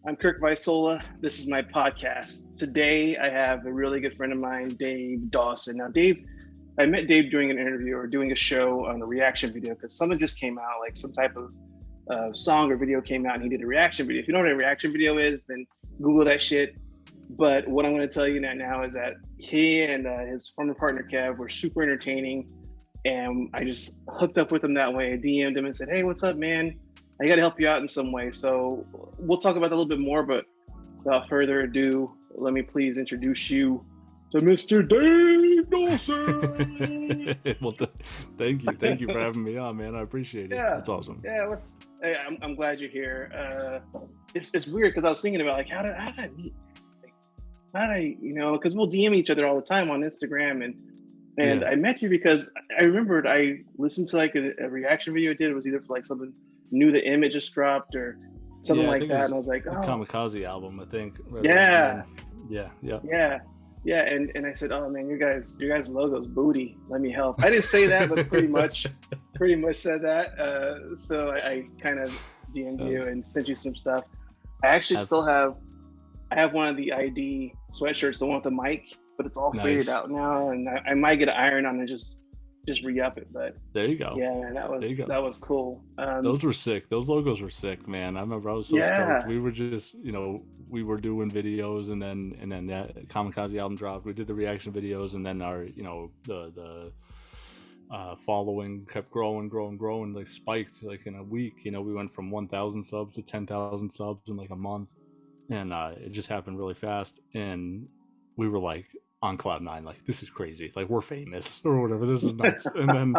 I'm Kirk Visola. This is my podcast. Today, I have a really good friend of mine, Dave Dawson. Now, I met Dave during an interview or doing a show on a reaction video because something just came out, like some type of song or video came out and he did a reaction video. If you know what a reaction video is, then Google that shit. But what I'm going to tell you now is that he and his former partner, Kev, were super entertaining. And I just hooked up with him that way. I DM'd him and said, hey, what's up, man? I got to help you out in some way. So we'll talk about that a little bit more, but without further ado, let me please introduce you to Mr. Dave Dawson. Well, thank you for having me on, man. I appreciate it. That's awesome. Yeah, I'm glad you're here. It's weird because I was thinking about like how did I meet? Because we'll DM each other all the time on Instagram and I met you because I remembered I listened to like a reaction video I did. It was either for like something new the image just dropped or something like that. And I was like, the Kamikaze album, I think. Right. Yeah. And I said, oh man, your guys' logo's booty. Let me help. I didn't say that, but pretty much said that. So I kind of DM'd you and sent you some stuff. I actually I have one of the ID sweatshirts, the one with the mic, but it's all faded out now, and I might get an iron on and just re-up it. But there you go. Yeah, that was cool. Those were sick. Those logos were sick, man. I remember I was so stoked. We were just, we were doing videos, and then that Kamikaze album dropped. We did the reaction videos, and then our, the following kept growing, like spiked like in a week. We went from 1,000 subs to 10,000 subs in like a month, and it just happened really fast. And we were like on cloud nine, like this is crazy, like we're famous or whatever, this is nuts. and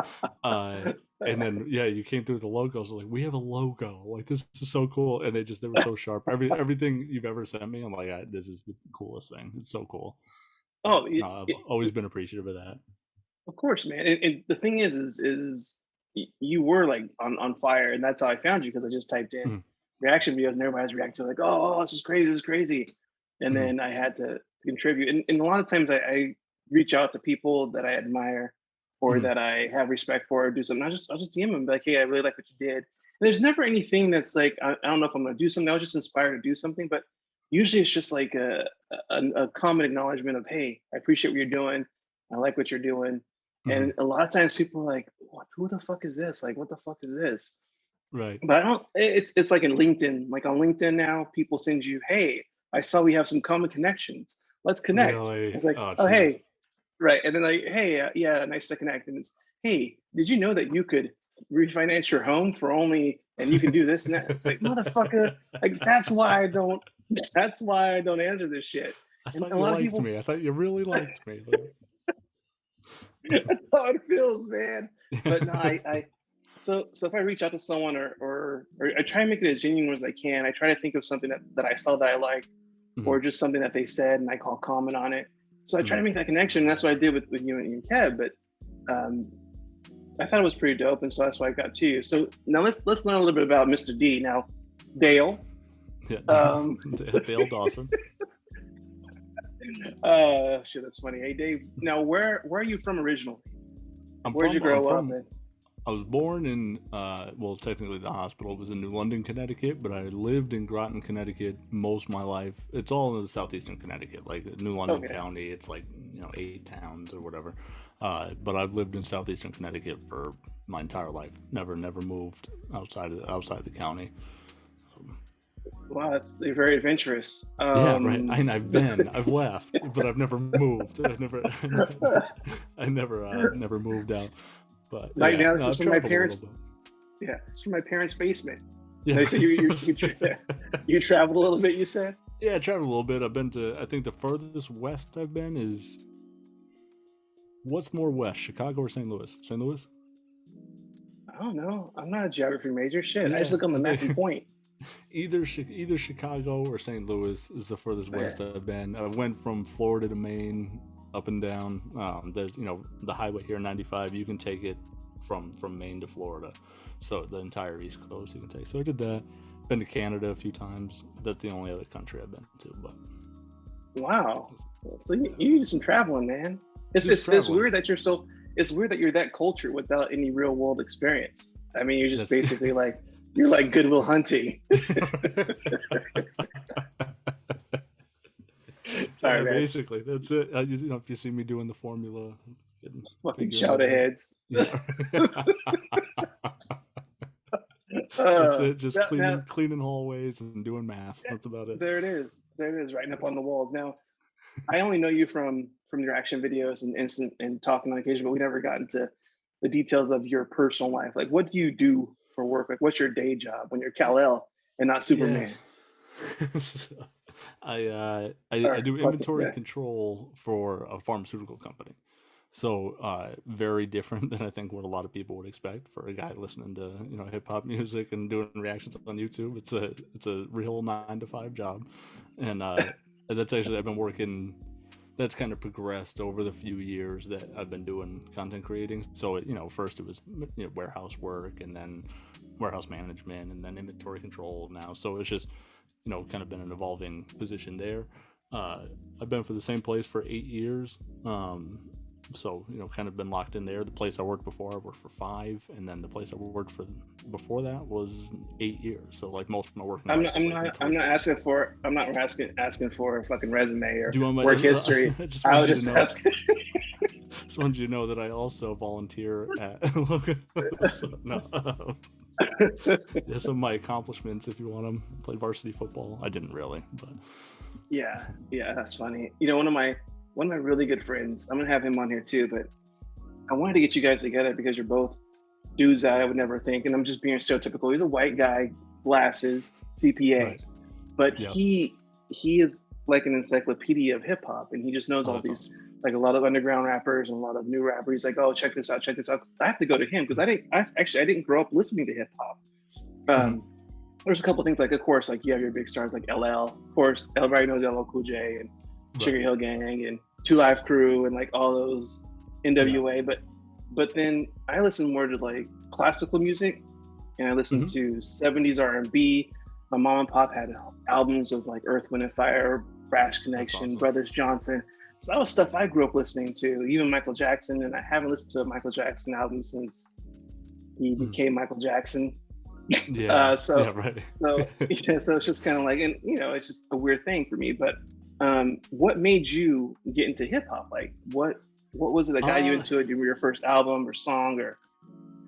then you came through the logos, like we have a logo, like this is so cool. And they were so sharp. Everything you've ever sent me, I'm like, this is the coolest thing. It's so cool. I've always been appreciative of that. Of course, man. And the thing is you were like on fire, and that's how I found you, because I just typed in reaction videos and everybody's reacting like, oh, this is crazy. And then I had to contribute. And a lot of times I reach out to people that I admire or that I have respect for, or do something. I'll just DM them, be like, hey, I really like what you did. And there's never anything that's like, I don't know if I'm going to do something. I was just inspired to do something, but usually it's just like a common acknowledgement of, hey, I appreciate what you're doing. I like what you're doing. And a lot of times people are like, who the fuck is this? Like, what the fuck is this? Right. But it's like in LinkedIn, like on LinkedIn now, people send you, hey, I saw we have some common connections. Let's connect. Really? It's like, hey, right. And then like, hey, nice to connect. And it's, hey, did you know that you could refinance your home for only, and you can do this and that? It's like, motherfucker, like that's why I don't answer this shit. I thought you liked me. I thought you really liked me. That's how it feels, man. But no, so if I reach out to someone or I try and make it as genuine as I can. I try to think of something that I saw that I liked, or just something that they said and I call comment on it. So I try to make that connection. And that's what I did with you and Kev. But I thought it was pretty dope, and so that's why I got to you. So now let's learn a little bit about Mr. D. Now, Dale. Yeah, Dale Dawson. Shit, that's funny. Hey, Dave. Now, where are you from originally? Where'd you grow up? I was born in, technically the hospital was in New London, Connecticut, but I lived in Groton, Connecticut most of my life. It's all in the southeastern Connecticut, like New London County. It's like, 8 towns or whatever. But I've lived in southeastern Connecticut for my entire life. Never moved outside the county. Wow, you're very adventurous. Yeah, right. I've left, but I've never moved. I never moved out. But right now, this is from my parents. Yeah, it's from my parents' basement. Yeah. They said you traveled a little bit. You said. Yeah, I traveled a little bit. I've been to. I think the furthest west I've been is. What's more west, Chicago or St. Louis? St. Louis. I don't know. I'm not a geography major. Shit, I just look on the map and point. Either Chicago or St. Louis is the furthest west I've been. I went from Florida to Maine, up and down. There's the highway here, 95. You can take it from Maine to Florida, so the entire East Coast you can take. So I did that. Been to Canada a few times. That's the only other country I've been to. But wow, so you do some traveling, man. It's weird that you're that cultured without any real world experience. I mean, you're just basically like You're like Goodwill Hunting. Sorry, man. Basically, that's it. If you see me doing the formula, fucking shout heads. Yeah. That's it. Just cleaning hallways and doing math. That's about it. There it is. Writing up on the walls. Now, I only know you from your action videos and instant and talking on occasion, but we never got into the details of your personal life. Like, what do you do for work? Like, what's your day job when you're Kal-El and not Superman? I do inventory control for a pharmaceutical company. So very different than I think what a lot of people would expect for a guy listening to hip hop music and doing reactions on YouTube. It's a real 9-to-5 job, and that's actually I've been working. That's kind of progressed over the few years that I've been doing content creating. So first it was warehouse work, and then warehouse management, and then inventory control now. So it's just kind of been an evolving position there. I've been for the same place for 8 years. So, kind of been locked in there. The place I worked before, I worked for 5, and then the place I worked for before that was 8 years. So, like most of my work. I'm not asking for a fucking resume or work history. I was just asking. Just wanted you to know that I also volunteer at. Some of my accomplishments, if you want them, played varsity football. I didn't really, but. Yeah, that's funny. One of my really good friends, I'm gonna have him on here too, but I wanted to get you guys together because you're both dudes that I would never think, and I'm just being stereotypical. He's a white guy, glasses, CPA, right. But yep. he is like an encyclopedia of hip hop, and he just knows all these, awesome. Like a lot of underground rappers and a lot of new rappers. He's like, oh, check this out. I have to go to him because I didn't grow up listening to hip hop. There's a couple things, like, of course, like you have your big stars like LL, of course, everybody knows LL Cool J and Sugar Hill Gang and 2 Live Crew and like all those NWA, but then I listen more to like classical music, and I listen to 70s R&B. My mom and pop had albums of like Earth, Wind and Fire, Brash Connection, awesome. Brothers Johnson. So that was stuff I grew up listening to, even Michael Jackson, and I haven't listened to a Michael Jackson album since he became Michael Jackson. So it's just kind of like, and it's just a weird thing for me, but what made you get into hip hop? Like, what was it that got you into it? Your first album or song or?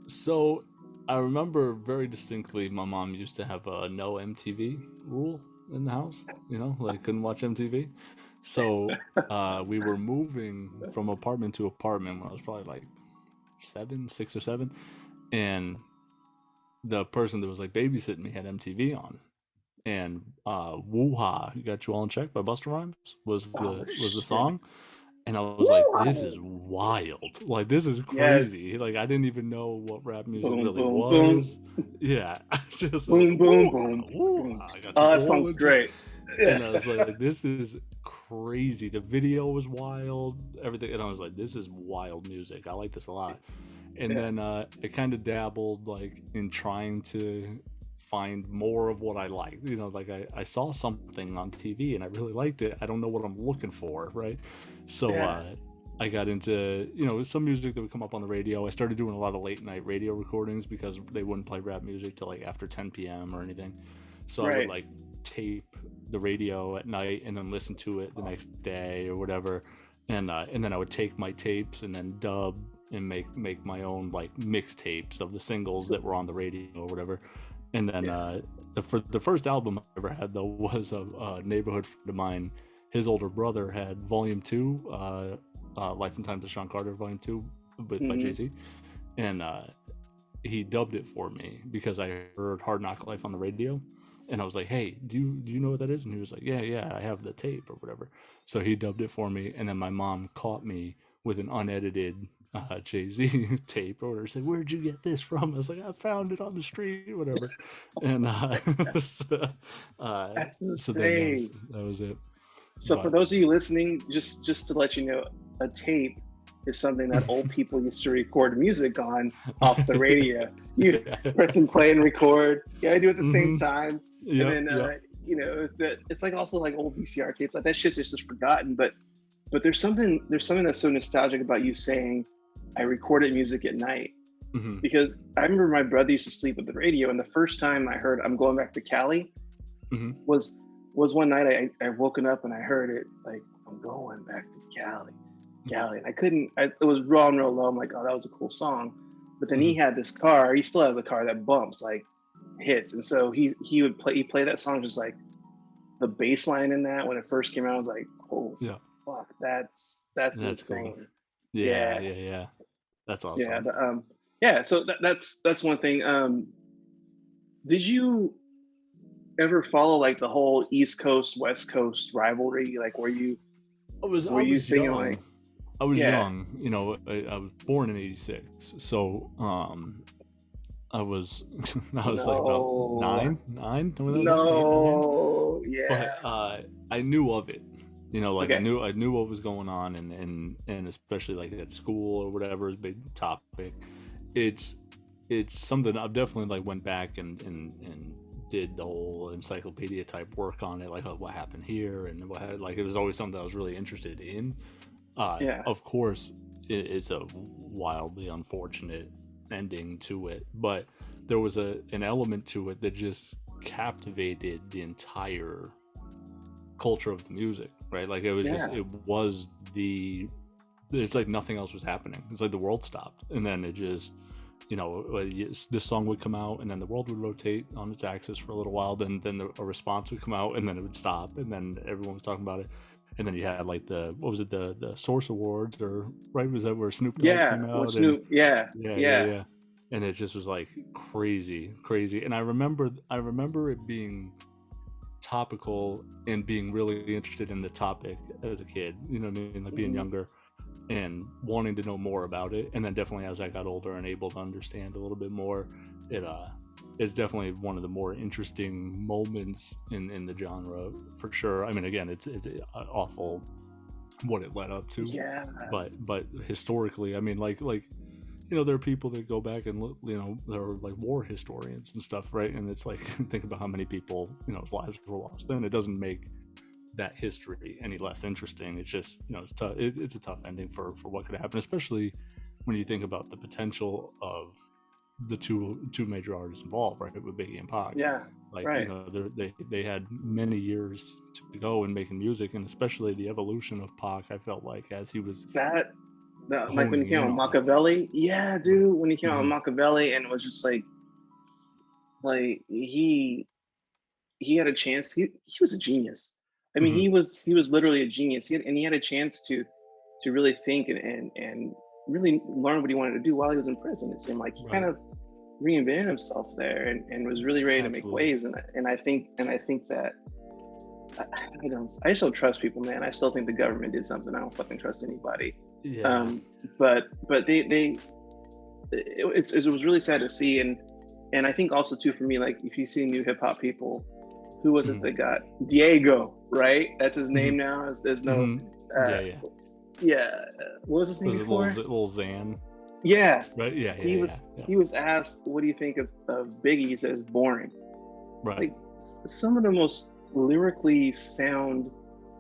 So I remember very distinctly, my mom used to have a no MTV rule in the house. Like couldn't watch MTV. So we were moving from apartment to apartment when I was probably like 6 or 7, and the person that was like babysitting me had MTV on. And Woo-Ha, You Got You All in Check by Busta Rhymes was the song. And I was like, this is wild. Like, this is crazy. Yes. Like, I didn't even know what rap music was. Boom. Yeah. Just boom, boom, boom. That sounds great. And I was like, this is crazy. The video was wild, everything. And I was like, this is wild music. I like this a lot. And then I kind of dabbled like in trying to find more of what I liked. Like I saw something on TV and I really liked it. I don't know what I'm looking for, right? So I got into some music that would come up on the radio. I started doing a lot of late night radio recordings because they wouldn't play rap music till like after 10 p.m. or anything. So I would like tape the radio at night and then listen to it the next day or whatever, and then I would take my tapes and then dub and make my own like mixtapes of the singles that were on the radio or whatever. And then the first album I ever had though was a neighborhood friend of mine. His older brother had Volume 2, Life and Times of Sean Carter Volume 2 by Jay-Z, and he dubbed it for me because I heard Hard Knock Life on the radio. And I was like, hey, do you know what that is? And he was like, yeah, I have the tape or whatever. So he dubbed it for me. And then my mom caught me with an unedited Jay-Z tape or said, where'd you get this from? I was like, I found it on the street or whatever. And that's insane. So then that was it. So for those of you listening, just to let you know, a tape is something that old people used to record music on off the radio. You press and play and record. Yeah, I do it at the same time. Yep, and then it's like also like old VCR tapes. Like that shit's just forgotten. But there's something that's so nostalgic about you saying, I recorded music at night. Mm-hmm. because I remember my brother used to sleep with the radio, and the first time I heard "I'm Going Back to Cali" Mm-hmm. was one night I woken up and I heard it like, "I'm going back to Cali, Cali," and it was raw and real low. I'm like, oh, that was a cool song. But then he had this car. He still has a car that bumps like hits, and so he play that song, just like the bass line in that when it first came out. I was like, oh fuck, that's insane. Cool. Yeah. That's awesome. Yeah, but so that's one thing. Did you ever follow like the whole East Coast West Coast rivalry? Like, were you thinking young. like, I was young, you know. I was born in '86, so I was like about nine. No, but I knew of it, you know, like okay. I knew what was going on, and especially like at school or whatever is a big topic. It's something I've definitely like went back and did the whole encyclopedia type work on it, like what happened here and like it was always something I was really interested in. Of course, it's a wildly unfortunate ending to it, but there was an element to it that just captivated the entire culture of the music, right? Like it was it's like nothing else was happening. It's like the world stopped, and then it just, you know, this song would come out, and then the world would rotate on its axis for a little while. Then a response would come out, and then it would stop, and then everyone was talking about it. And then you had like the Source Awards, or right, was that where Snoop Dogg came out? With Snoop, yeah. And it just was like crazy. And I remember it being topical and being really interested in the topic as a kid. You know what I mean? Like being younger and wanting to know more about it. And then definitely as I got older and able to understand a little bit more, it's definitely one of the more interesting moments in the genre, for sure. I mean, again, it's awful what it led up to. Yeah. But historically, I mean, like you know, there are people that go back and, you know, there are like war historians and stuff, right? And it's like, think about how many people, you know, lives were lost. Then it doesn't make that history any less interesting. It's just, you know, it's tough. It's a tough ending for what could happen, especially when you think about the potential of the two major artists involved, right, with Biggie and Pac. Yeah, like right. You know, they had many years to go in making music, and especially the evolution of Pac, I felt like, as he was like when he came on Machiavelli. Yeah, dude, when he came on Machiavelli, and it was just like he had a chance. He was a genius. I mean, he was literally a genius. He had a chance to really think and really learn what he wanted to do while he was in prison. It seemed like he kind of reinvented himself there and was really ready to make waves. And I think that I just don't trust people, man. I still think the government did something. I don't fucking trust anybody. Yeah. But it was really sad to see, and I think also too for me, like if you see new hip hop people, who was it that got Diego, right? That's his name now. There's no what was his name before? Little Xan. Yeah. Right. Yeah. He was asked, "What do you think of Biggie?" He says, "Boring." Right. Like some of the most lyrically sound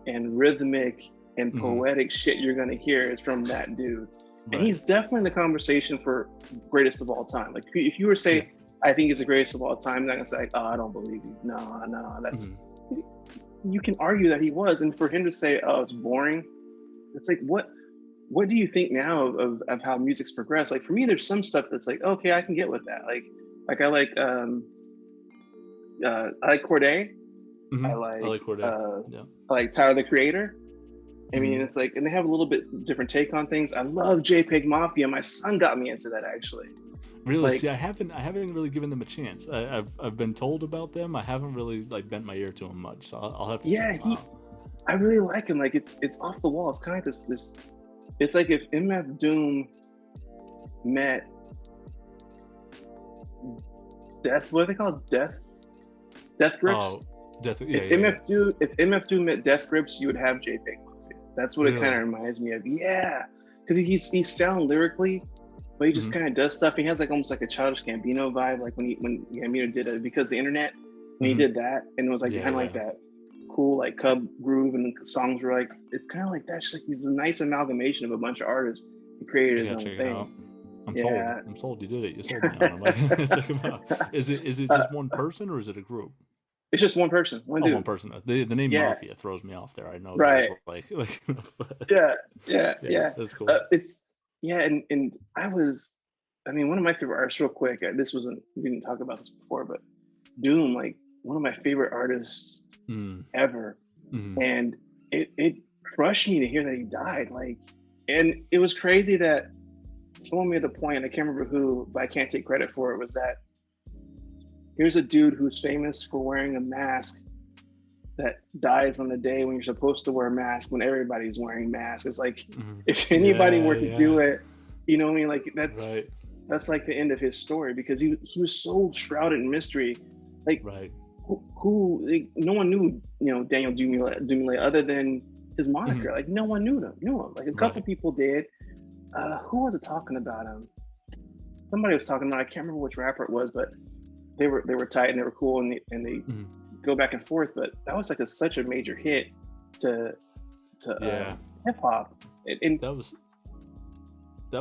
and rhythmic and poetic shit you're gonna hear is from that dude, and he's definitely in the conversation for greatest of all time. Like if you were to say, "I think he's the greatest of all time," I'm not gonna say, "Oh, I don't believe you." No, that's you can argue that he was, and for him to say, "Oh, it's boring," it's like what do you think now of how music's progressed? Like for me, there's some stuff that's like, okay, I can get with that. Like I like Cordae. I like Cordae. I like Tyler the Creator. I mean, it's like, and they have a little bit different take on things. I love JPEG Mafia. My son got me into that, actually. Really? See, I haven't really given them a chance. I've been told about them. I haven't really like bent my ear to them much, so I'll have to. Check them out. I really like him. Like it's off the wall. It's kind of this. It's like if MF Doom met Death. What are they called? Death Grips. Oh, Death. Yeah, if MF Doom met Death Grips, you would have JPEG Mafia. That's what it kind of reminds me of. Yeah, because he's sound lyrically, but he just kind of does stuff. He has like almost like a Childish Gambino vibe, like when Gambino did it because the internet. When he did that, and it was like kind of like that cool like Cub groove, and the songs were like, it's kind of like that. Just like he's a nice amalgamation of a bunch of artists. He created his own thing. I'm sold. Yeah. I'm sold. You did it. You sold me on him. Like, check him out. Is it just one person or is it a group? It's just one person, one Oh, one dude. person. The name Yeah. Mafia throws me off there. I know there's Right. like Yeah. yeah, Yeah. that's cool. It's yeah, and I mean, one of my favorite artists, real quick. This wasn't we didn't talk about this before, but Doom, like one of my favorite artists ever, and it crushed me to hear that he died. Like, and it was crazy that someone made the point. I can't remember who, but I can't take credit for it. Was that here's a dude who's famous for wearing a mask that dies on the day when you're supposed to wear a mask when everybody's wearing masks. It's like if anybody were to do it, you know what I mean? Like that's like the end of his story, because he was so shrouded in mystery. Like who like, no one knew, you know, Daniel Dumile other than his moniker. Like no one knew him. Like a couple people did. Who was it talking about him? Somebody was talking about, I can't remember which rapper it was, but they were tight and they were cool, and they go back and forth. But that was like such a major hit to hip hop. And that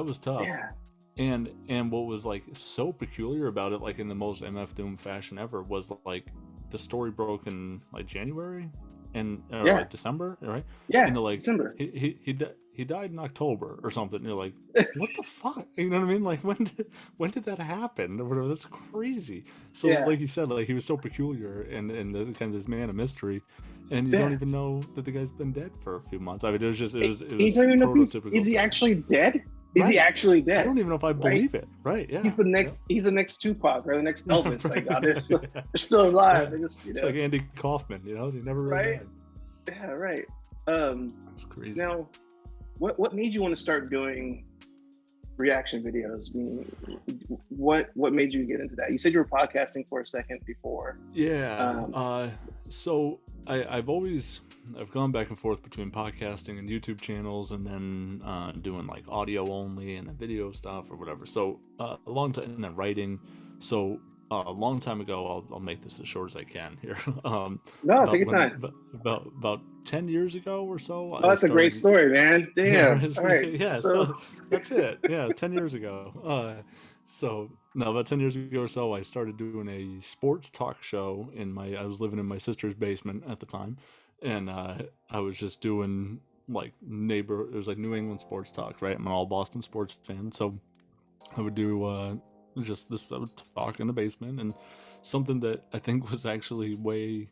was tough. Yeah. And what was like so peculiar about it, like in the most MF Doom fashion ever, was like the story broke in like January and like December, right? Yeah, and like December. He died in October or something. And you're like, what the fuck? You know what I mean? Like when did that happen? Or whatever. That's crazy. So like you said, like he was so peculiar and the kind of this man of mystery, and you don't even know that the guy's been dead for a few months. I mean, it was prototypical. Is he actually dead? Is he actually dead? I don't even know if I believe it. Right? Yeah. He's the next Tupac or the next Elvis. Like they're still alive. Yeah. They just, it's like Andy Kaufman. You know, they never really died. Yeah. Right. That's crazy. Now, what made you want to start doing reaction videos? I mean, what made you get into that? You said you were podcasting for a second before. Yeah. So I've gone back and forth between podcasting and YouTube channels, and then doing like audio only and then video stuff or whatever. So a long time, and then writing. So a long time ago, I'll make this as short as I can here. No, take your time. About 10 years ago or so. Oh, that's a great story, man. Damn. Yeah, all right. Yeah, so that's it. Yeah, 10 years ago. About 10 years ago or so, I started doing a sports talk show I was living in my sister's basement at the time, and I was just doing like it was like New England sports talk, right? I'm an all Boston sports fan, so I would do I would talk in the basement, and something that I think was actually way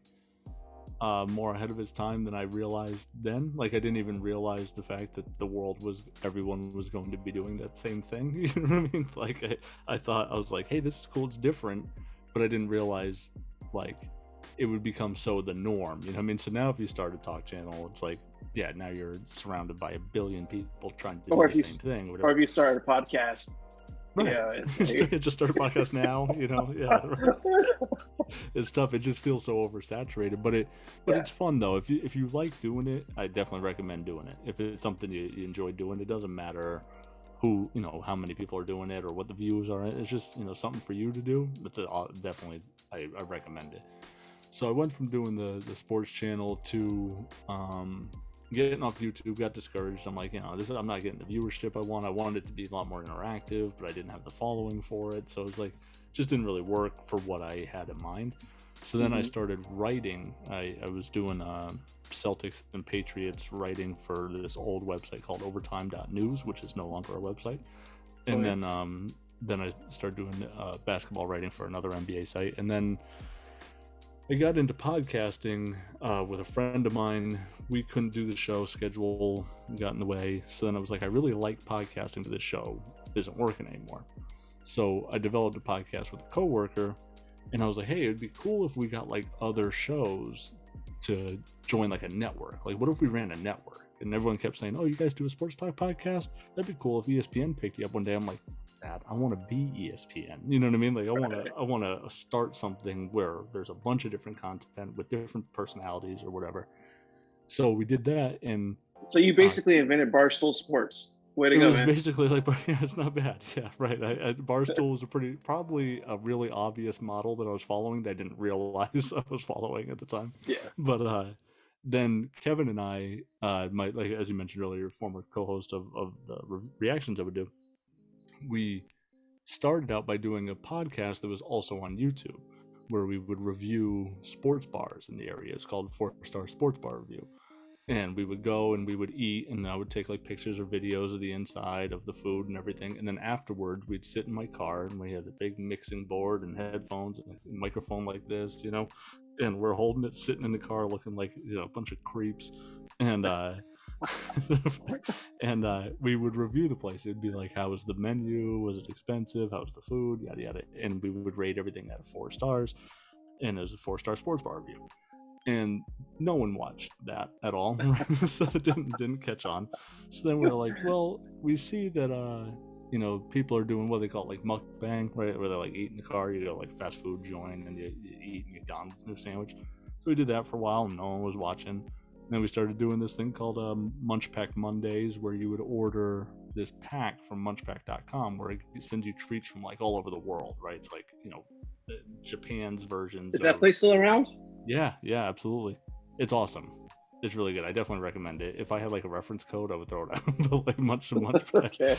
more ahead of its time than I realized then. Like I didn't even realize the fact that everyone was going to be doing that same thing. You know what I mean? Like I thought, I was like, hey, this is cool, it's different, but I didn't realize like it would become so the norm. You know what I mean? So now if you start a talk channel, it's like, yeah, now you're surrounded by a billion people trying to do the same thing. Or if you start a podcast. Right. Yeah, just start a podcast now, you know. Yeah, right. It's tough. It just feels so oversaturated, but it's fun though. If you like doing it, I definitely recommend doing it. If it's something you enjoy doing, it doesn't matter who, you know, how many people are doing it or what the views are. It's just, you know, something for you to do. But definitely, I recommend it. So I went from doing the sports channel to getting off YouTube. Got discouraged. I'm like, you know, I'm not getting the viewership I want. I wanted it to be a lot more interactive, but I didn't have the following for it. So it was like, just didn't really work for what I had in mind. So then I started writing. I was doing Celtics and Patriots writing for this old website called overtime.news, which is no longer a website. And then I started doing basketball writing for another NBA site. And then I got into podcasting with a friend of mine. We couldn't do the show, schedule got in the way. So then I was like, I really like podcasting, but this show isn't working anymore. So I developed a podcast with a coworker, and I was like, hey, it'd be cool if we got like other shows to join like a network. Like, what if we ran a network? And everyone kept saying, oh, you guys do a sports talk podcast? That'd be cool if ESPN picked you up one day. I'm like, I want to be ESPN. You know what I mean? Like I want to start something where there's a bunch of different content with different personalities or whatever. So we did that, and so you basically invented Barstool Sports. Way to go, man! It was basically like, yeah, it's not bad. Yeah, right. Barstool was probably a really obvious model that I was following that I didn't realize I was following at the time. Yeah. But then Kevin and I, like as you mentioned earlier, former co-host of the reactions I would do. we started out by doing a podcast that was also on YouTube, where we would review sports bars in the area. It's called 4-Star Sports Bar Review. And we would go and we would eat, and I would take like pictures or videos of the inside of the food and everything. And then afterwards, we'd sit in my car, and we had a big mixing board and headphones and a microphone like this, and we're holding it, sitting in the car, looking like a bunch of creeps. And we would review the place. It'd be like, how was the menu? Was it expensive? How was the food? Yada yada. And we would rate everything out of 4 stars. And it was a 4-star sports bar review. And no one watched that at all. So it didn't catch on. So then we were like, well, we see that people are doing what they call like mukbang, right? Where they like eat in the car, you go like fast food joint and you eat McDonald's new sandwich. So we did that for a while and no one was watching. And then we started doing this thing called Munch Pack Mondays, where you would order this pack from munchpack.com where it sends you treats from like all over the world, right? It's like, Japan's versions. Is that place still around? Yeah, absolutely. It's awesome. It's really good. I definitely recommend it. If I had like a reference code, I would throw it out. But like Munch Pack, Okay.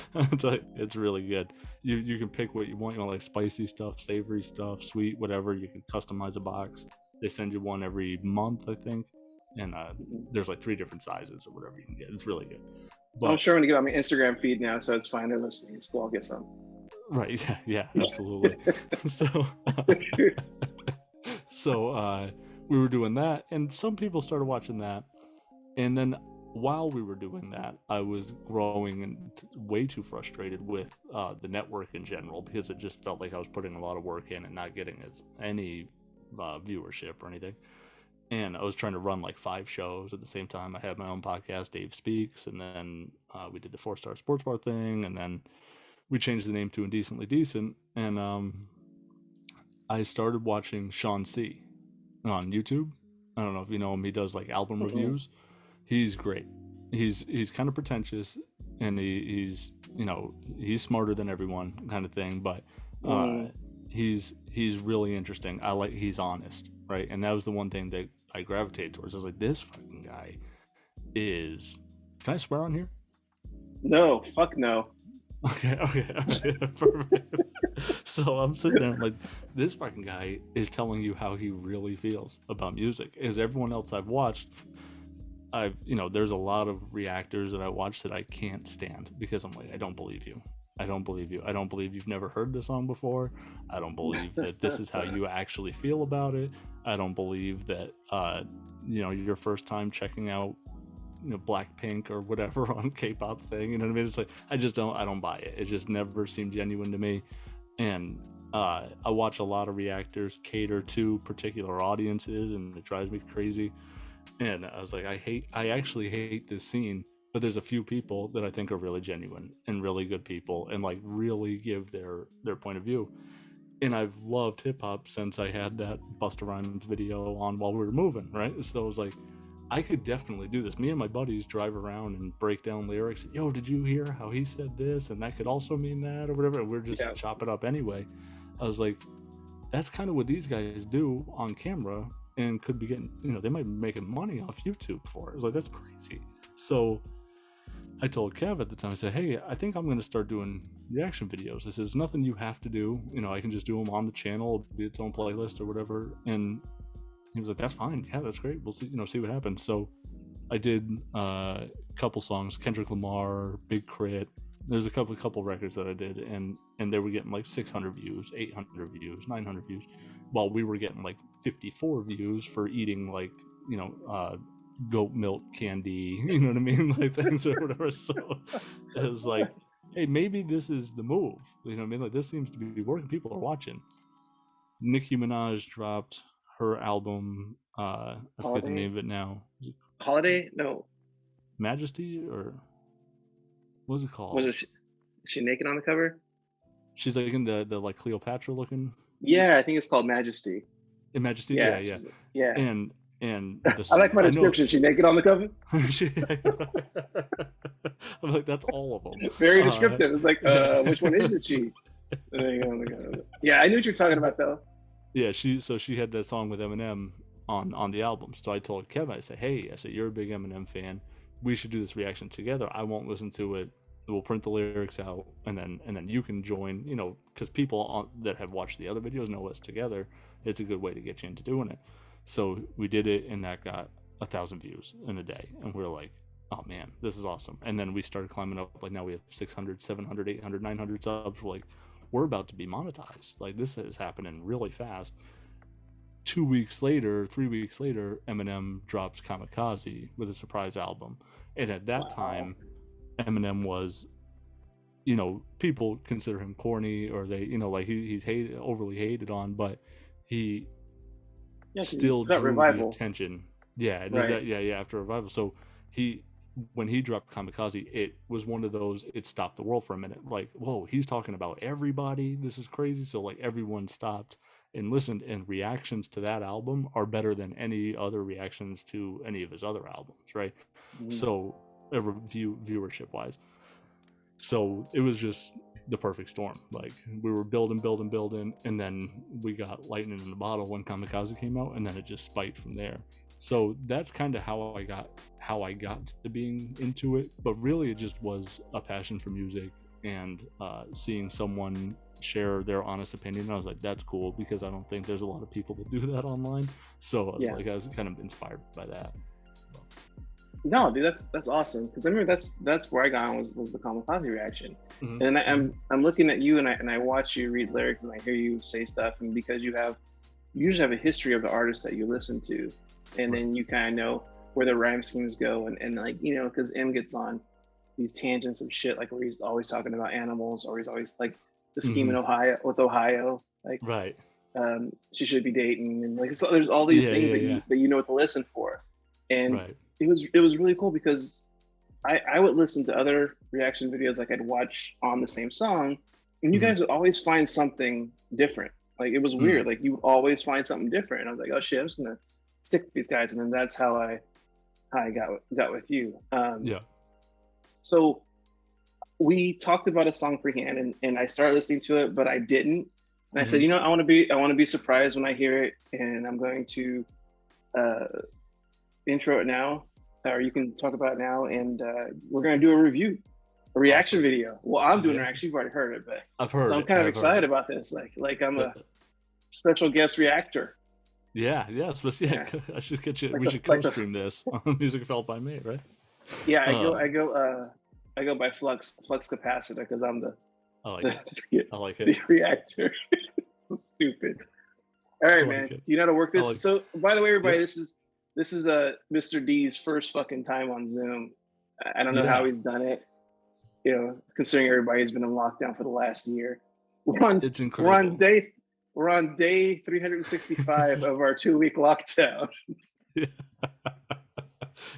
It's really good. You can pick what you want. You want like spicy stuff, savory stuff, sweet, whatever. You can customize a box. They send you one every month, I think. And there's like 3 different sizes or whatever you can get. It's really good. But I'm sure I'm gonna get on my Instagram feed now, so it's fine. They're listening. So I'll get some. Right. Yeah, absolutely. So we were doing that, and some people started watching that. And then while we were doing that, I was growing and way too frustrated with the network in general, because it just felt like I was putting a lot of work in and not getting any viewership or anything. And I was trying to run like 5 shows at the same time. I had my own podcast, Dave Speaks, and then we did the 4-Star Sports Bar thing, and then we changed the name to Indecently Decent. And I started watching Sean C. on YouTube. I don't know if you know him. He does like album reviews. He's great. He's kind of pretentious, and he's smarter than everyone kind of thing. But he's really interesting. He's honest, right? And that was the one thing that I gravitated towards. I was like, this fucking guy is. Can I swear on here? No, fuck no. Okay, perfect. So I'm sitting there like, this fucking guy is telling you how he really feels about music. As everyone else I've watched, there's a lot of reactors that I watch that I can't stand, because I'm like, I don't believe you. I don't believe you. I don't believe you've never heard the song before. I don't believe that this is how you actually feel about it. I don't believe that, your first time checking out, Blackpink or whatever on K-pop thing. You know what I mean? It's like, I don't buy it. It just never seemed genuine to me. And I watch a lot of reactors cater to particular audiences, and it drives me crazy. And I was like, I actually hate this scene. But there's a few people that I think are really genuine and really good people, and like really give their point of view. And I've loved hip hop since I had that Busta Rhymes video on while we were moving, right? So I was like, I could definitely do this. Me and my buddies drive around and break down lyrics. Yo, did you hear how he said this? And that could also mean that, or whatever. And we're just chop it up anyway. I was like, that's kind of what these guys do on camera, and could be getting, they might be making money off YouTube for it. I was like, that's crazy. So I told Kev at the time, I said, hey, I think I'm going to start doing reaction videos. I said, there's nothing you have to do. I can just do them on the channel, be its own playlist or whatever. And he was like, that's fine. Yeah, that's great. We'll see what happens. So I did a couple songs, Kendrick Lamar, Big Crit. There's a couple records that I did, and they were getting like 600 views, 800 views, 900 views, while we were getting like 54 views for eating like, goat milk candy, you know what I mean, like things or whatever. So it was like, hey, maybe this is the move, you know what I mean, like this seems to be working. People are watching. Nicki Minaj dropped her album, I forget the name of it now. Holiday? No. Majesty, or what was it called? Was she naked on the cover? She's like in the like Cleopatra looking. Yeah, I think it's called Majesty. Majesty, yeah. And I like my description. She naked on the cover. I'm like, that's all of them. Very descriptive. It's like, which one is it? She. Yeah, I knew what you're talking about though. Yeah, she had that song with Eminem on the album. So I told Kevin, I said, you're a big Eminem fan. We should do this reaction together. I won't listen to it we'll print the lyrics out, and then you can join, you know, because people that have watched the other videos know us together. It's a good way to get you into doing it. So we did it, and that got 1,000 views in a day, and we're like, oh man, this is awesome. And then we started climbing up. Like now we have 600, 700, 800, 900 subs. We're like, we're about to be monetized. Like this is happening really fast. 3 weeks later, Eminem drops Kamikaze with a surprise album. And at that time, Eminem was, you know, people consider him corny, or they, you know, like he's overly hated on, but he still drew the attention. Yeah, after Revival. So when he dropped Kamikaze, it was one of those, it stopped the world for a minute. Like, whoa, he's talking about everybody. This is crazy. So like everyone stopped and listened, and reactions to that album are better than any other reactions to any of his other albums, right? Mm-hmm. So viewership wise. So it was just the perfect storm. Like we were building, and then we got lightning in the bottle when Kamikaze came out, and then it just spiked from there. So that's kind of how I got to being into it. But really, it just was a passion for music, and seeing someone share their honest opinion. I was like, that's cool, because I don't think there's a lot of people that do that online. So I was kind of inspired by that. No, dude, that's awesome, because I remember that's where I got on was the Kamikaze reaction. Mm-hmm. And I'm looking at you, and I watch you read lyrics, and I hear you say stuff, and because you usually have a history of the artists that you listen to, and then you kind of know where the rhyme schemes go, and like, you know, because M gets on these tangents of shit, like where he's always talking about animals, or he's always like the scheme in Ohio, like right. She should be dating, and like so there's all these things that you know what to listen for, and right. It was really cool, because I would listen to other reaction videos, like I'd watch on the same song, and you guys would always find something different. Like it was weird, like you would always find something different, and I was like, oh shit, I'm just gonna stick with these guys, and then that's how I got with you. So we talked about a song Freehand, and I started listening to it, but I didn't. And I said, you know, I want to be surprised when I hear it, and I'm going to intro it now, or you can talk about it now, and we're going to do a reaction video. Well, I'm doing it. Actually, you've already heard it, but I've heard. So I'm kind of excited about this. Like I'm a special guest reactor. Yeah. I should get you. We should co-stream this on Music Felt by Me, right? Yeah, I go by flux capacitor, because I'm the reactor. Stupid. All right, man. Do you know how to work this? So, by the way, everybody, this is Mr. D's first fucking time on Zoom. I don't know how he's done it. You know, considering everybody's been in lockdown for the last year. It's incredible. We're on day 365 of our 2-week lockdown.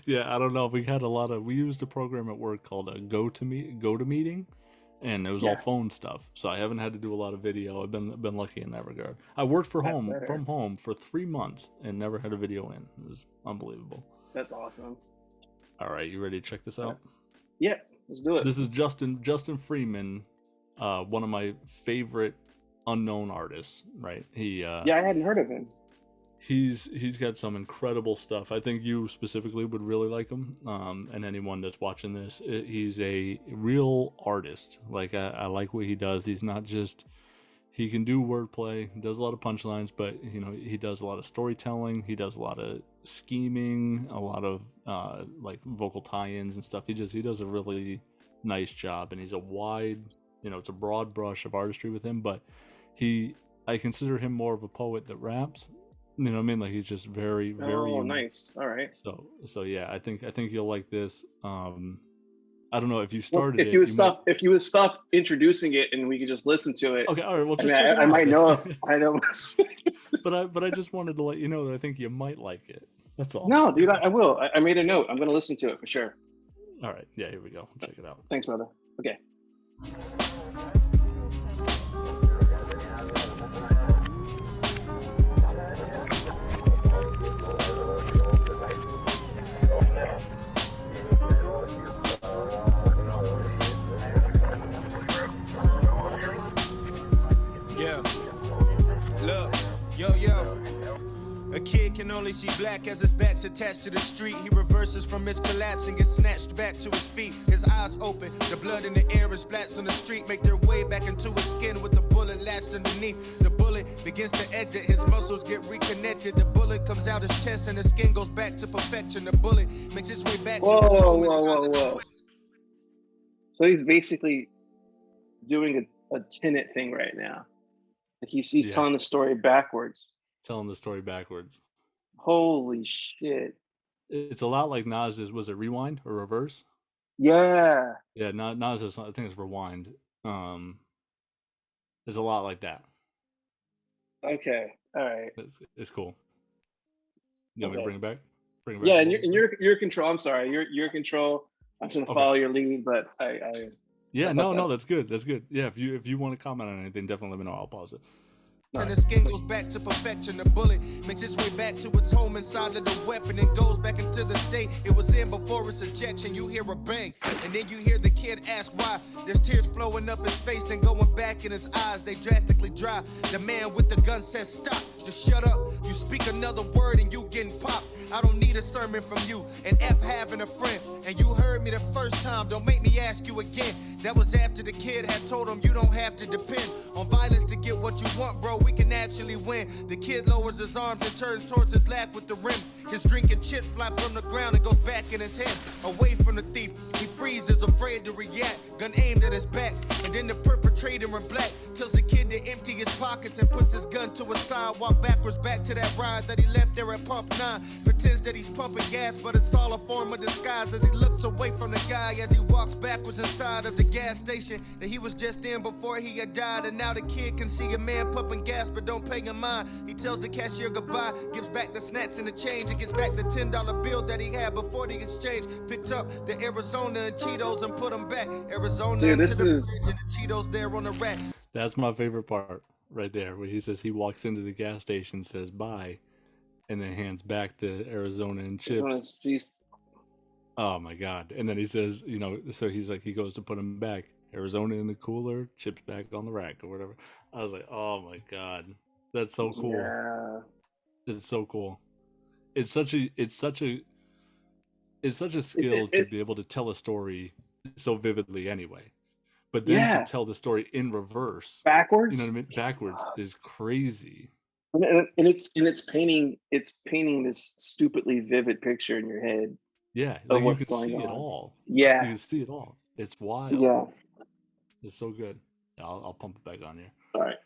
Yeah, I don't know. We used a program at work called a Go to Meeting, and it was all phone stuff. So I haven't had to do a lot of video. I've been lucky in that regard. I worked from home for 3 months and never had a video in. It was unbelievable. That's awesome. All right, you ready to check this out? Yeah, let's do it. This is Justin Freeman, one of my favorite unknown artists, right? I hadn't heard of him. He's got some incredible stuff. I think you specifically would really like him, and anyone that's watching this. He's a real artist. Like I like what he does. He's not just, he can do wordplay, he does a lot of punchlines, but you know, he does a lot of storytelling, he does a lot of scheming, a lot of like vocal tie-ins and stuff. He does a really nice job, and he's a wide, you know, it's a broad brush of artistry with him, but I consider him more of a poet that raps. You know what I mean? Like he's just very, very. Oh, nice. All right. So yeah, I think you'll like this. I don't know if you started. If you would stop introducing it, and we could just listen to it. Okay. All right. Well, just I might know. I know. but I just wanted to let you know that I think you might like it. That's all. No, dude, I will. I made a note. I'm going to listen to it for sure. All right. Yeah. Here we go. Check it out. Thanks, brother. Okay. can only see black as his back's attached to the street. He reverses from his collapse and gets snatched back to his feet. His eyes open, the blood in the air and splats on the street make their way back into his skin with the bullet latched underneath. The bullet begins to exit, his muscles get reconnected. The bullet comes out his chest and the skin goes back to perfection. The bullet makes its way back to its home. Whoa. So he's basically doing a Tenet thing right now. Like he's telling the story backwards. Telling the story backwards. Holy shit. It's a lot like Nas's, was it Rewind or Reverse? Yeah. Yeah, Nas's, I think it's Rewind. There's a lot like that. Okay. All right. It's cool. You want me to bring it back? Yeah, and your control. I'm sorry. Your control. I'm just gonna follow your lead, but I Yeah, no, that's good. That's good. Yeah, if you want to comment on anything, definitely let me know. I'll pause it. And the skin goes back to perfection. The bullet makes its way back to its home inside of the weapon and goes back into the state it was in before its ejection. You hear a bang, and then you hear the kid ask why. There's tears flowing up his face and going back in his eyes. They drastically dry. The man with the gun says, "Stop, just shut up. You speak another word and you getting popped. I don't need a sermon from you, and F having a friend. And you heard me the first time, don't make me ask you again." That was after the kid had told him you don't have to depend on violence to get what you want, bro. We can actually win. The kid lowers his arms and turns towards his lap with the rim. His drinking chips fly from the ground and goes back in his head. Away from the thief, he freezes, afraid to react. Gun aimed at his back, and then the perpetrator in black tells the kid to empty his pockets and puts his gun to his side. Walk backwards back to that ride that he left there at Pump 9. Pretends that he's pumping gas, but it's all a form of disguise as he looks away from the guy as he walks backwards inside of the gas station that he was just in before he had died. And now the kid can see a man pumping gas but don't pay him mind. He tells the cashier goodbye, gives back the snacks and the change, and gets back the $10 bill that he had before the exchange. Picked up the Arizona and Cheetos and put them back. Arizona Dude, into the Cheetos there on the rack. That's my favorite part right there, where he says he walks into the gas station, says bye, and then hands back the Arizona and chips. Oh my God. And then he says, so he's like, he goes to put them back. Arizona in the cooler, chips back on the rack or whatever. I was like, oh my God. That's so cool. Yeah. It's so cool. It's such a skill to be able to tell a story so vividly anyway. But then to tell the story in reverse. Backwards? You know what I mean? Backwards is crazy. And it's painting this stupidly vivid picture in your head. Yeah, like you can see it all. Yeah, you can see it all. It's wild. Yeah, it's so good. I'll pump it back on here. All right.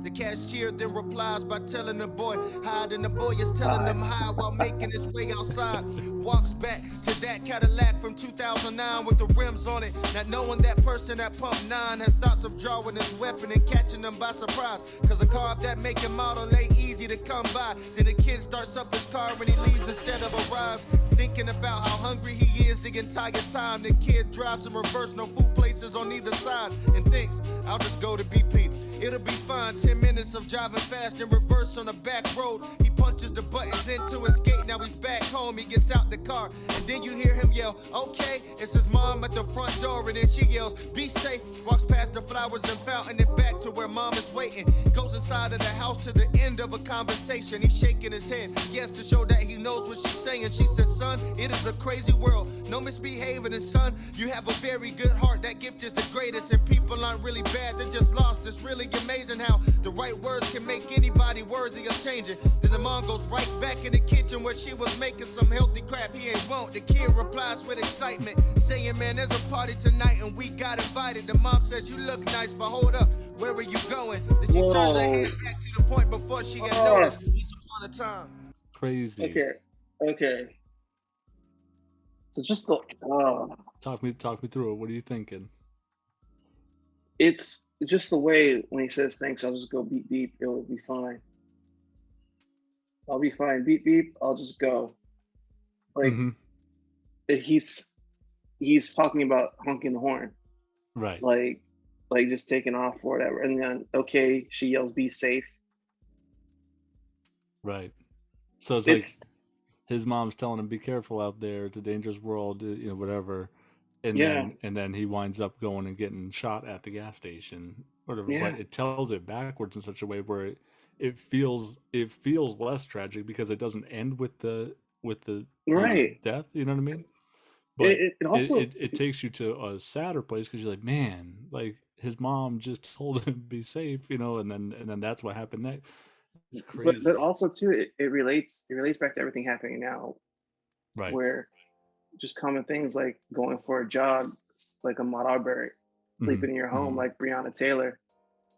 The cashier then replies by telling the boy hide, and the boy is telling them hi while making his way outside. Walks back to that Cadillac from 2009 with the rims on it, not knowing that person at Pump 9 has thoughts of drawing his weapon and catching them by surprise. Cause a car of that make and model ain't easy to come by. Then the kid starts up his car and he leaves instead of arrives. Thinking about how hungry he is the entire time. The kid drives in reverse, no food places on either side, and thinks, I'll just go to BP. It'll be fine, 10 minutes of driving fast in reverse on the back road. He punches the buttons into his gate, now he's back home. He gets out the car, and then you hear him yell, okay. It's his mom at the front door, and then she yells, be safe. Walks past the flowers and fountain and back to where mom is waiting. Goes inside of the house to the end of a conversation. He's shaking his head, yes, to show that he knows what she's saying. She says, son, it is a crazy world. No misbehaving, and son, you have a very good heart. That gift is the greatest, and people aren't really bad, they're just lost. It's really amazing how the right words can make anybody worthy of changing. Then the mom goes right back in the kitchen where she was making some healthy crap he ain't want. The kid replies with excitement, saying, man, there's a party tonight and we got invited. The mom says, you look nice, but hold up, where are you going? Then she turns her head back to the point before she had noticed. Once upon a time. Crazy. Okay. So just talk me through it. What are you thinking? It's just the way when he says thanks, I'll just go beep beep, it will be fine. I'll be fine, beep beep, I'll just go. Like he's talking about honking the horn. Right. Like just taking off or whatever. And then okay, she yells, be safe. Right. So it's like his mom's telling him, be careful out there, it's a dangerous world, whatever. And then he winds up going and getting shot at the gas station, whatever. Yeah. But it tells it backwards in such a way where it feels less tragic because it doesn't end with the Right. death. You know what I mean? But It also it takes you to a sadder place because you're like, man, like his mom just told him to be safe, you know, and then that's what happened next. It's crazy. but also too it relates back to everything happening now, Right. where just common things like going for a jog like a Ahmaud Arbery, sleeping in your home like Breonna Taylor.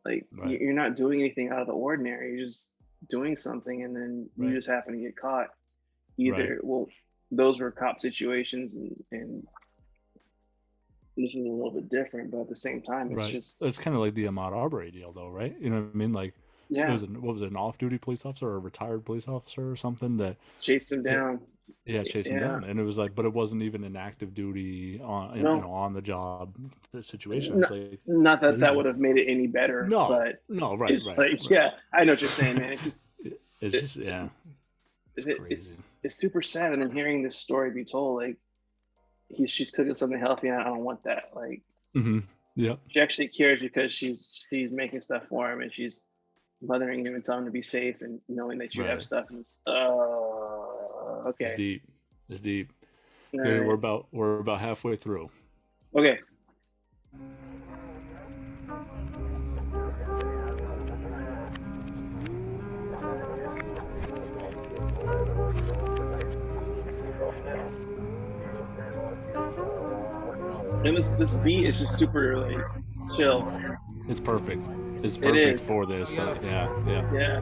Like Right. you're not doing anything out of the ordinary. You're just doing something, and then you just happen to get caught. Either well, those were cop situations, and this is a little bit different, but at the same time, it's just it's kind of like the Ahmaud Arbery deal, though, right? You know what I mean? Like, yeah, what was it, an off-duty police officer or a retired police officer or something that chased him down. Chased him down, and it was like, but it wasn't even an active duty on you know on the job situation. No, Like, not that would have made it any better. No, but right. Yeah, I know what you're saying, man. It's just yeah, it's super sad, and I'm hearing this story be told. Like she's cooking something healthy, and I don't want that. Like, yeah, she actually cares because she's making stuff for him, and she's mothering him and telling him to be safe, and knowing that you have stuff. And it's okay. It's deep. Yeah, right. We're about halfway through. Okay. And this beat is just super like chill. It's perfect. It's perfect for this. Yeah.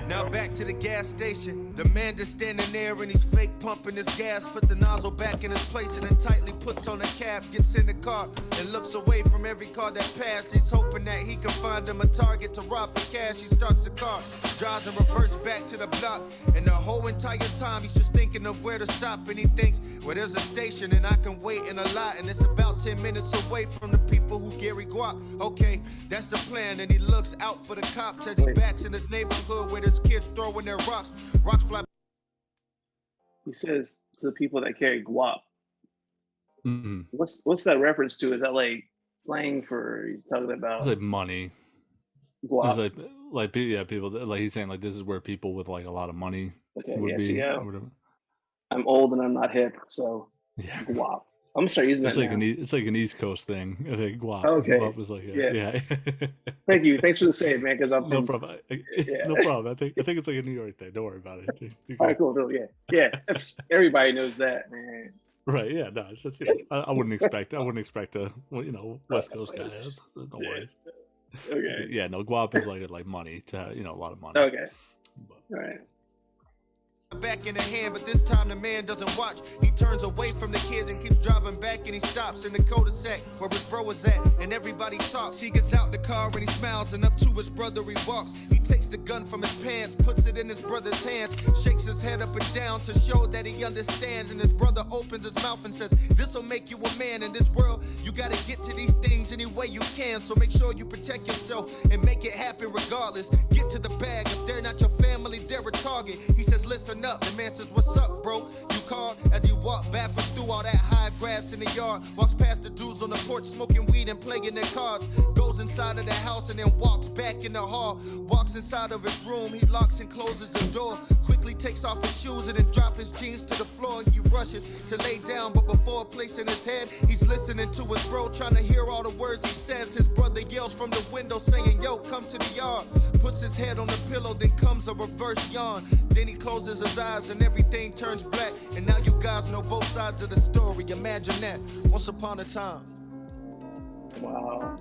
Now back to the gas station. The man just standing there and he's fake pumping his gas. Put the nozzle back in his place and then tightly puts on a cap. Gets in the car and looks away from every car that passed. He's hoping that he can find him a target to rob for cash. He starts the car, drives in reverse back to the block. And the whole entire time he's just thinking of where to stop. And he thinks, well, there's a station and I can wait in a lot. And it's about 10 minutes away from the people who carry guap. Okay, that's the plan. And he looks out for the cops as he backs in his neighborhood where there's kids throwing their rocks fly. He says to the people that carry guap. What's that reference to? Is that like slang for he's talking about? It's like money. Guap. It's like people that, like he's saying like this is where people with like a lot of money would be. Yeah. I'm old and I'm not hip, so guap. I'm gonna start using that. It's like an East Coast thing. I think guap. Okay. Guap was like yeah. Thank you. Thanks for the save, man. Because I'm no problem. No problem. I think it's like a New York thing. Don't worry about it. All right, cool. Yeah. Everybody knows that, man. Right. Yeah. No. It's just I wouldn't expect a West Coast guy. No worries. Okay. Yeah. No. Guap is like money to a lot of money. Okay. All right. Back in the hand, but this time the man doesn't watch. He turns away from the kids and keeps driving back, and he stops in the cul-de-sac where his bro is at, and everybody talks. He gets out the car and he smiles, and up to his brother he walks. He takes the gun from his pants, puts it in his brother's hands, shakes his head up and down to show that he understands, and his brother opens his mouth and says, this'll make you a man in this world. You gotta get to these things any way you can, so make sure you protect yourself and make it happen regardless. Get to the bag. If they're not your family, they're a target. He says, listen up. The man says, what's up, bro? You called? As he walked backwards through all that high grass in the yard, walks past the dudes on the porch smoking weed and playing their cards, goes inside of the house and then walks back in the hall, walks inside of his room, he locks and closes the door, quickly takes off his shoes and then drops his jeans to the floor. He rushes to lay down, but before placing his head, he's listening to his bro, trying to hear all the words he says. His brother yells from the window saying, yo, come to the yard. Puts his head on the pillow, then comes a reverse yawn. Then he closes his eyes and everything turns black. And now you guys know both sides of the story. Imagine that. Once upon a time. Wow.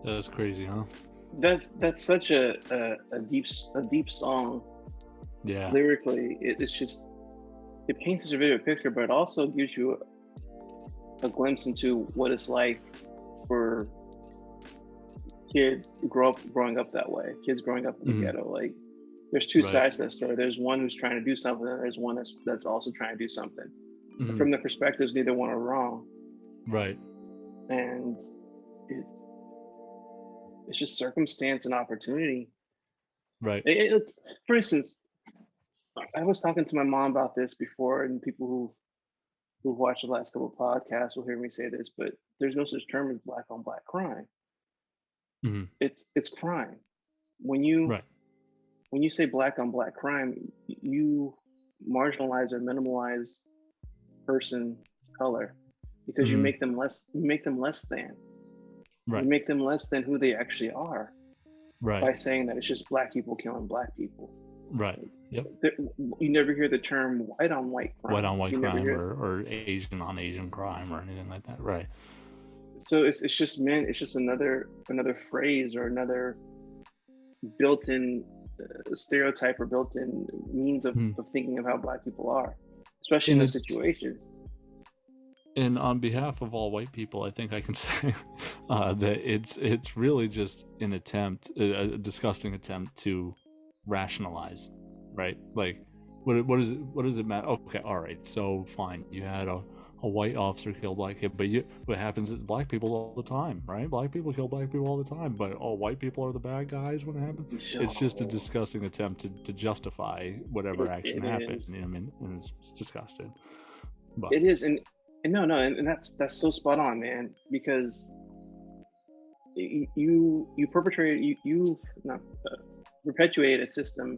That's crazy, huh? That's such a deep song. Yeah. Lyrically, it's just it paints such a vivid picture, but it also gives you a glimpse into what it's like for kids growing up that way. Kids growing up in the ghetto, like. There's two sides to that story. There's one who's trying to do something, and there's one that's also trying to do something. From the perspectives, neither one are wrong. Right. And it's just circumstance and opportunity. Right. For instance, I was talking to my mom about this before, and people who've watched the last couple of podcasts will hear me say this, but there's no such term as black on black crime. It's crime. when you Right. when you say black on black crime, you marginalize or minimalize person color because you Mhm. make them less. You make them less than. Right. You make them less than who they actually are Right. by saying that it's just black people killing black people. Right. Yep. You never hear the term white on white crime. White on white You never crime hear. or Asian on Asian crime or anything like that. Right. So it's just meant. It's just another phrase or another built-in stereotype or built-in means of thinking of how black people are, especially in those situations. And on behalf of all white people, I think I can say that it's really just an attempt, a disgusting attempt to rationalize, right? Like, what does it matter? Okay, all right, so fine, you had a white officer kill a black kid, but what happens is black people all the time, right? Black people kill black people all the time, but all white people are the bad guys when it happens. It's just a disgusting attempt to justify whatever action happened. You know what I mean? And it's disgusting. But it is, and that's so spot on, man, because you perpetuated a system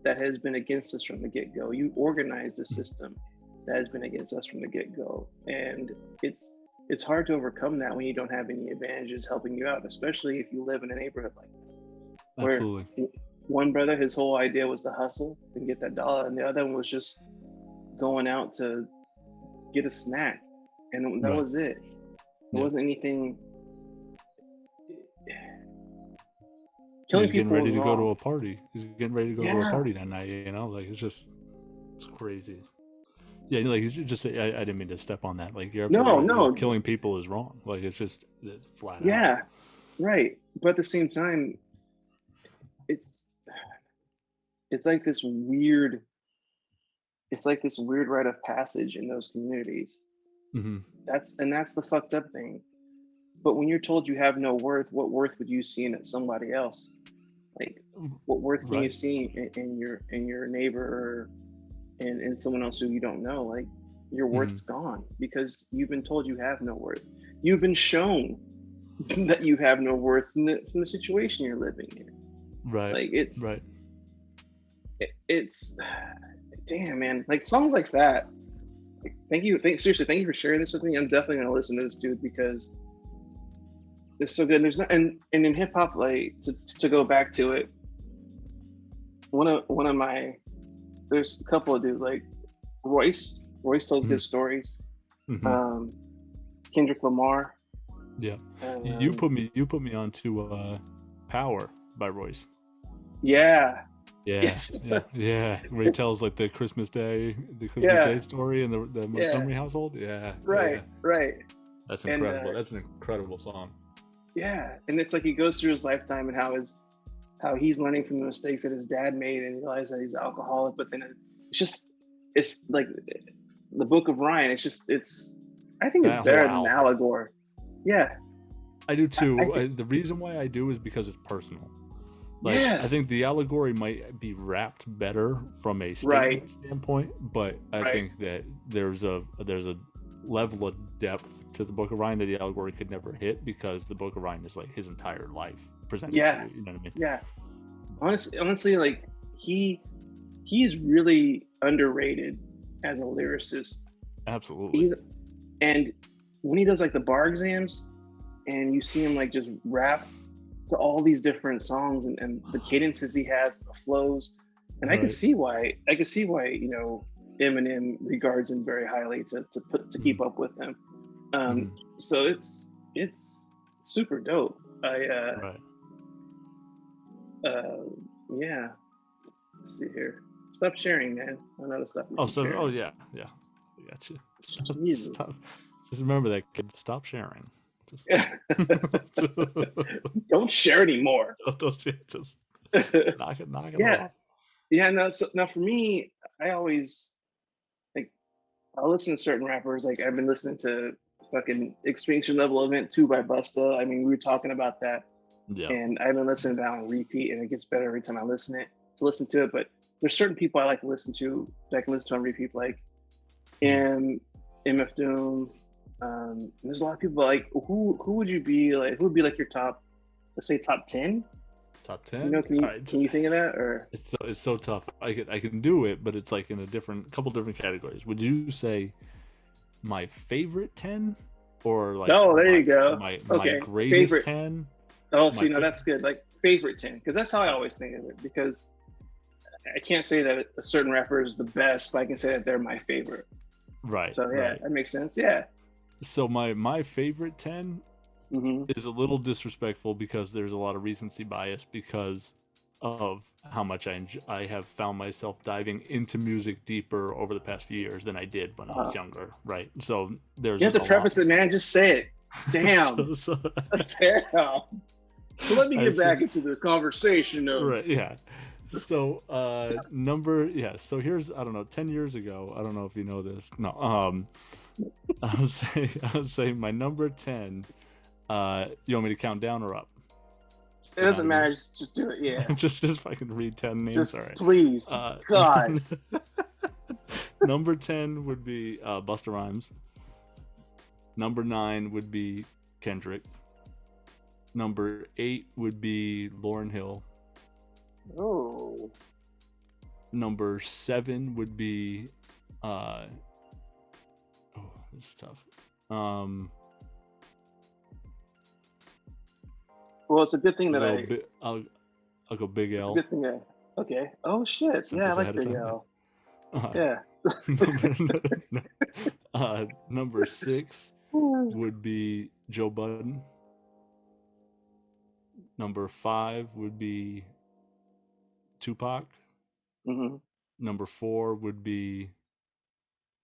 that has been against us from the get-go. You organized a system that has been against us from the get-go, and it's hard to overcome that when you don't have any advantages helping you out, especially if you live in a neighborhood like that. Absolutely. Where one brother, his whole idea was to hustle and get that dollar, and the other one was just going out to get a snack, and that was it. There wasn't anything. He's getting ready to go to a party. He's getting ready to go to a party that night. You know, like it's crazy. Yeah, like it's just. I didn't mean to step on that. Like you're no. Killing people is wrong. Like it's flat out. Yeah, right. But at the same time, it's like this weird. It's like this weird rite of passage in those communities. Mm-hmm. That's the fucked up thing. But when you're told you have no worth, what worth would you see in somebody else? Like, what worth can you see in your neighbor or in someone else who you don't know? Like, your worth's gone because you've been told you have no worth. You've been shown that you have no worth from the situation you're living in. Right. Like it's damn, man. Like songs like that. Like, seriously, thank you for sharing this with me. I'm definitely gonna listen to this dude because it's so good. And in hip hop, like to go back to it, one of my, there's a couple of dudes like Royce tells good stories. Mm-hmm. Kendrick Lamar. Yeah. You put me onto Power by Royce. Yeah. Yeah, yes. yeah. Where he tells like the Christmas Day story in the Montgomery household. Yeah, right. That's incredible. And, that's an incredible song. Yeah, and it's like he goes through his lifetime and how he's learning from the mistakes that his dad made and realizes that he's an alcoholic. But then it's like the Book of Ryan. I think it's better than allegory. Yeah, I do too. The reason why I do is because it's personal. Like, yes. I think the allegory might be wrapped better from a statement standpoint, but I think that there's a level of depth to the Book of Ryan that the allegory could never hit because the Book of Ryan is like his entire life presented to you. You know what I mean? Yeah. Honestly, like he is really underrated as a lyricist. Absolutely. And when he does like the bar exams, and you see him like just rap to all these different songs and the cadences he has, the flows, and I can see why Eminem regards him very highly to keep up with him. So it's super dope. Yeah. Let's see here. Stop sharing, man. I know the stuff. Yeah. I got you. Jesus. Just remember that, kid. Stop sharing. Don't share anymore. Just knock it off. Yeah. No. So now for me, I always I'll listen to certain rappers. Like I've been listening to fucking Extinction Level Event 2 by Busta. I mean, we were talking about that. Yeah. And I've been listening to that on repeat, and it gets better every time I listen to it. But there's certain people I like to listen to that I can listen to on repeat, like MF Doom. There's a lot of people like who would you be like? Who would be like your top? Let's say top 10 Top 10. You know, can you think of that, or it's so tough. I can do it, but it's like in a couple different categories. Would you say my favorite 10, or like there you go. My greatest favorite 10? Oh, see, no, that's good. Like favorite 10, because that's how I always think of it. Because I can't say that a certain rapper is the best, but I can say that they're my favorite. Right. So yeah, that makes sense. Yeah. So my favorite 10 is a little disrespectful because there's a lot of recency bias because of how much I have found myself diving into music deeper over the past few years than I did when I was younger. Right. So there's. You have to preface it, man. Just say it. Damn. Damn. So let me get back into the conversation of. Right. Yeah. So so here's, I don't know, 10 years ago, I don't know if you know this. No. I would say my number 10, you want me to count down or up? It doesn't matter, just do it, yeah. just if I can read 10 names, just all right. Please, God. Number 10 would be Busta Rhymes. Number 9 would be Kendrick. Number 8 would be Lauryn Hill. Oh. Number 7 would be this is tough. Well, it's a good thing that I'll go Big L. It's a good thing that. Okay. Oh shit. Simple, yeah, I like Big L. Yeah. Number 6 would be Joe Budden. Number 5 would be Tupac. Mm-hmm. Number 4 would be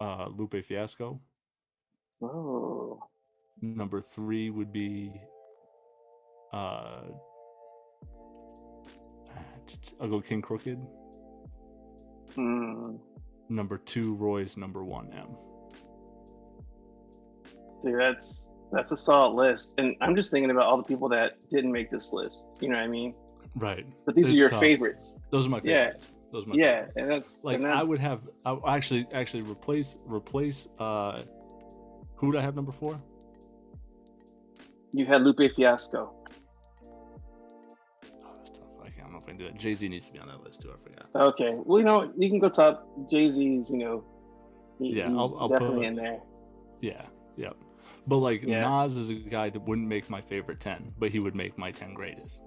Lupe Fiasco. Oh. Number 3 would be I'll go King Crooked. Number 2, Roy's number 1, M. Dude, that's a solid list, and I'm just thinking about all the people that didn't make this list. You know what I mean? Right. But these are your favorites. Those are my favorites. Those are my favorites. And that's like, I would have. I actually replace. Who would I have number 4? You had Lupe Fiasco. Oh, that's tough. I don't know if I can do that. Jay-Z needs to be on that list too. I forgot. Okay. Well, you can go top. Jay-Z's. He's I'll definitely in there. Yeah. Yep. But like Nas is a guy that wouldn't make my favorite 10, but he would make my 10 greatest.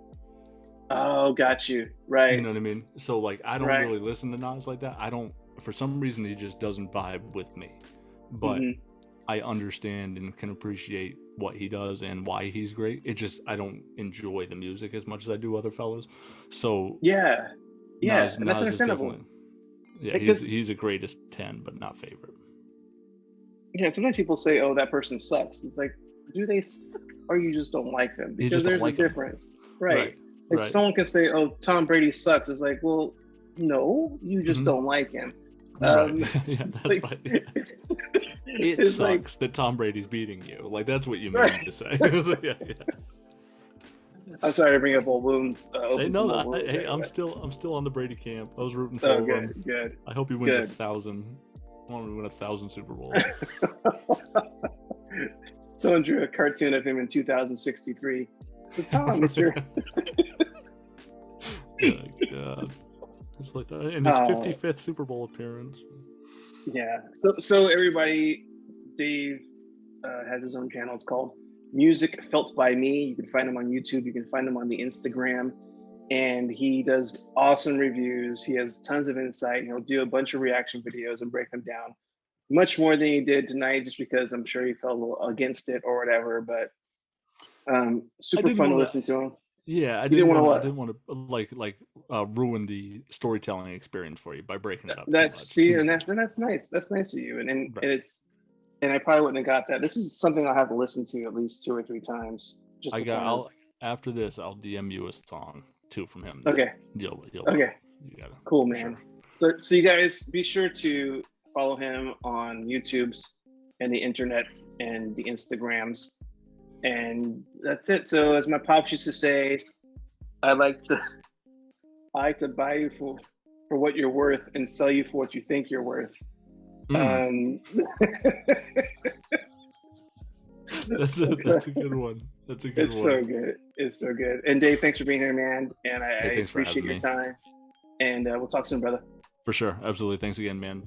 Oh, got you. Right. You know what I mean? So like, I don't really listen to Nas like that. For some reason, he just doesn't vibe with me. But I understand and can appreciate what he does and why he's great. It just, I don't enjoy the music as much as I do other fellas. So Nas that's understandable. He's a greatest 10, but not favorite. Yeah, sometimes people say, "Oh, that person sucks." It's like, do they, or you just don't like them? Because there's a difference, right? Like someone can say, "Oh, Tom Brady sucks." It's like, well, no, you just don't like him. That's like, it sucks like, that Tom Brady's beating you. Like, that's what you mean to say. I'm sorry to bring up old wounds. I'm still on the Brady camp. I was rooting for him. Good. I hope he wins 1,000. I want him to win 1,000 Super Bowls. Someone drew a cartoon of him in 2063. So Tom, it's your. Oh, God. It's like that. And his 55th Super Bowl appearance. Yeah. So everybody, Dave has his own channel. It's called Music Felt by Me. You can find him on YouTube. You can find him on the Instagram. And he does awesome reviews. He has tons of insight. He'll do a bunch of reaction videos and break them down much more than he did tonight, just because I'm sure he felt a little against it or whatever. But super fun to listen to him. Yeah, I didn't want to ruin the storytelling experience for you by breaking it up. That's nice. That's nice of you. And I probably wouldn't have got that. This is something I'll have to listen to at least 2 or 3 times. After this, I'll DM you a song too from him. Okay. You'll okay. You got it. Cool, man. Sure. So you guys be sure to follow him on YouTube's and the internet and the Instagrams. And that's it. So as my pops used to say, I like to buy you for what you're worth and sell you for what you think you're worth. That's a good one. That's a good It's one. so good. It's so good. And Dave, thanks for being here, man. And I Hey, thanks for appreciate having your me. time. And we'll talk soon, brother. For sure. Absolutely. Thanks again, man.